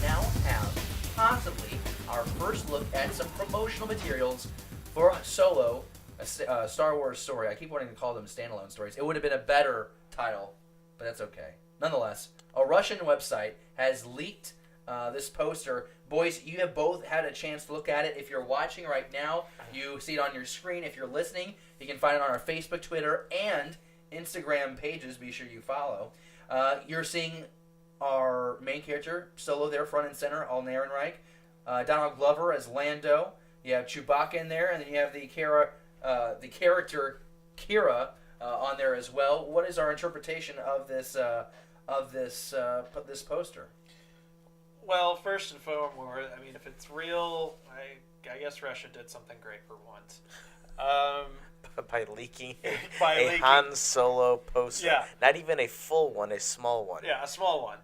now have possibly our first look at some promotional materials for Solo, a Star Wars story. I keep wanting to call them standalone stories. It would have been a better title, but that's okay. Nonetheless, a Russian website has leaked this poster. Boys, you have both had a chance to look at it. If you're watching right now, you see it on your screen. If you're listening, you can find it on our Facebook, Twitter, and Instagram pages. Be sure you follow. You're seeing our main character, Solo, there, front and center, all Ehrenreich. Donald Glover as Lando. You have Chewbacca in there, and then you have the character Kira on there as well. What is our interpretation of this poster? Well, first and foremost, I mean, if it's real, I guess Russia did something great for once. By leaking a leaking. Han Solo poster. Yeah. Not even a full one, a small one. Yeah, a small one.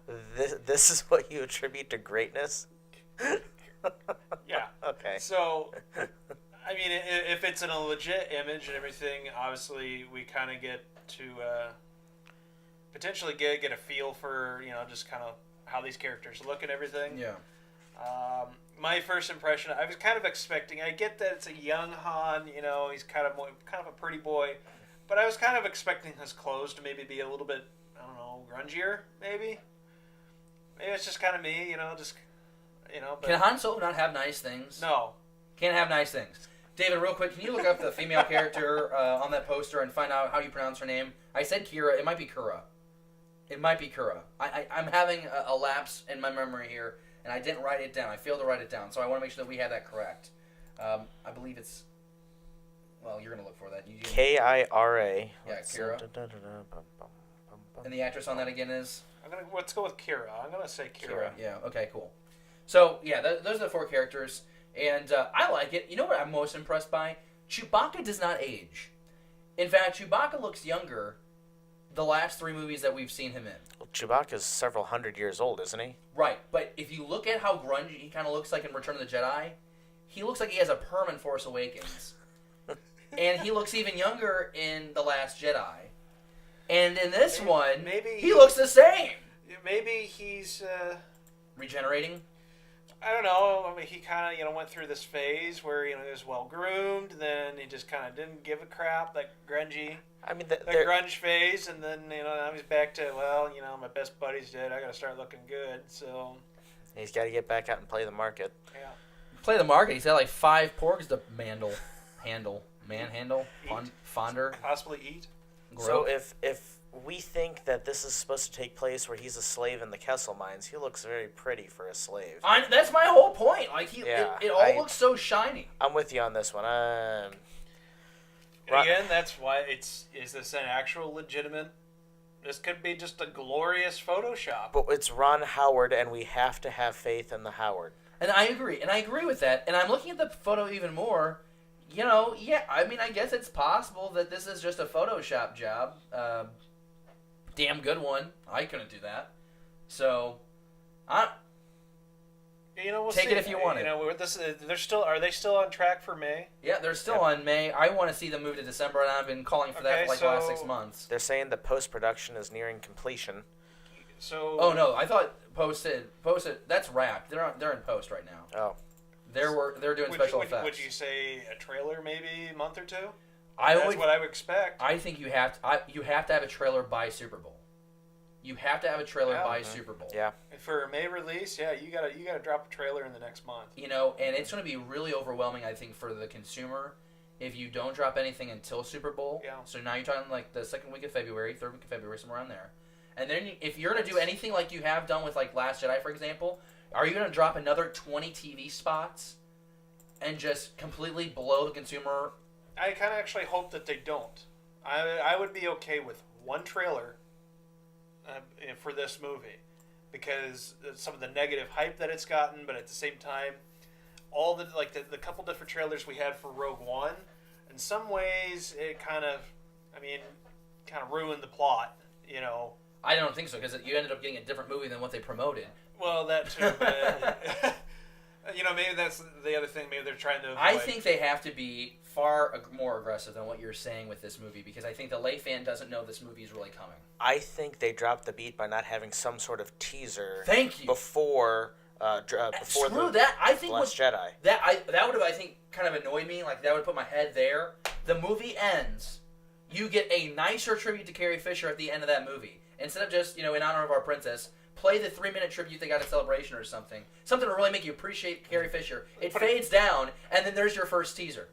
This is what you attribute to greatness? Yeah. Okay. So, I mean, if it's in a legit image and everything, obviously we kind of get to potentially get a feel for, just kind of how these characters look and everything. Yeah. My first impression, I was kind of expecting. I get that it's a young Han. He's kind of a pretty boy, but I was kind of expecting his clothes to maybe be a little bit, I don't know, grungier. Maybe it's just kind of me. But Can Han Solo not have nice things? No. Can't have nice things. David, real quick, can you look up the female character on that poster and find out how you pronounce her name? I said Kira. It might be Kura. I'm having a lapse in my memory here, and I didn't write it down. I failed to write it down, so I want to make sure that we have that correct. I believe it's... Well, you're going to look for that. Kira. Yeah, Kira. And the actress on that again is? Let's go with Kira. I'm going to say Kira. Yeah, okay, cool. So, yeah, those are the four characters, and I like it. You know what I'm most impressed by? Chewbacca does not age. In fact, Chewbacca looks younger the last three movies that we've seen him in. Well, Chewbacca's several hundred years old, isn't he? Right, but if you look at how grungy he kind of looks like in Return of the Jedi, he looks like he has a perm in Force Awakens. And he looks even younger in The Last Jedi. And in this one, he looks the same. Maybe he's... regenerating? I don't know. I mean, he kind of, went through this phase where, he was well-groomed, then he just kind of didn't give a crap, that grungy... I mean, the grunge phase, and then, now he's back to, my best buddy's dead, I got to start looking good, so... He's got to get back out and play the market. Yeah. Play the market? He's got like 5 porgs to manhandle, fonder. Possibly eat. Grow. So if we think that this is supposed to take place where he's a slave in the Kessel Mines, he looks very pretty for a slave. That's my whole point. Like it all looks so shiny. I'm with you on this one. Again, that's why is this an actual legitimate? This could be just a glorious Photoshop. But it's Ron Howard, and we have to have faith in the Howard. And I agree with that. And I'm looking at the photo even more. I mean, I guess it's possible that this is just a Photoshop job. Damn good one. I couldn't do that. So, we'll take see. It if you want it. Are they still on track for May? Yeah, they're still on May. I want to see them move to December, and I've been calling for that for the last 6 months. They're saying the post-production is nearing completion. So. Oh no, I thought posted. That's wrapped. They're in post right now. Oh. They're doing special effects. Would you say a trailer maybe a month or two? That's what I would expect. I think you have to have a trailer by Super Bowl. You have to have a trailer by Super Bowl. Yeah. And for a May release, you gotta drop a trailer in the next month. And it's going to be really overwhelming, I think, for the consumer if you don't drop anything until Super Bowl. Yeah. So now you're talking like the second week of February, third week of February, somewhere around there. And then if you're going to do anything like you have done with like Last Jedi, for example, are you going to drop another 20 TV spots and just completely blow the consumer? I kind of actually hope that they don't. I would be okay with one trailer for this movie because some of the negative hype that it's gotten, but at the same time, all the couple different trailers we had for Rogue One, in some ways it kind of ruined the plot, I don't think so because you ended up getting a different movie than what they promoted. Well, that too, but maybe that's the other thing. Maybe they're trying to avoid. I think they have to be far more aggressive than what you're saying with this movie because I think the lay fan doesn't know this movie is really coming. I think they dropped the beat by not having some sort of teaser. Thank you. Before before Screw the that. I think Last Jedi. that would have, I think, kind of annoyed me. Like, that would put my head there. The movie ends. You get a nicer tribute to Carrie Fisher at the end of that movie. Instead of just, in honor of our princess, play the 3-minute tribute they got at Celebration or something. Something to really make you appreciate Carrie Fisher. It fades down, and then there's your first teaser.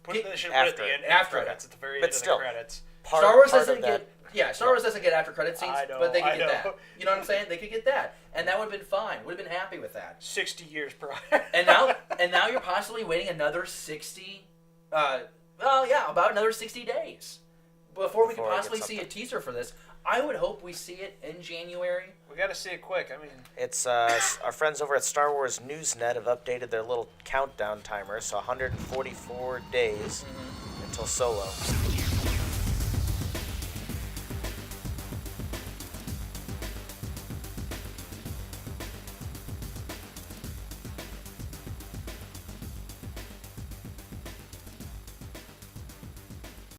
They should put it at the end After credits, at the very But end still, of the credits. Star Wars part doesn't of that, get... Yeah, Star Wars doesn't get after credit scenes, I know, but they I could get know. that. You know what I'm saying? They could get that. And that would have been fine. Would have been happy with that. 60 years prior. And now you're possibly waiting another 60... about another 60 days. Before we can Before we get possibly see a something. teaser for this. I would hope we see it in January. We got to see it quick. I mean, It's our friends over at Star Wars Newsnet have updated their little countdown timer, so 144 days until Solo.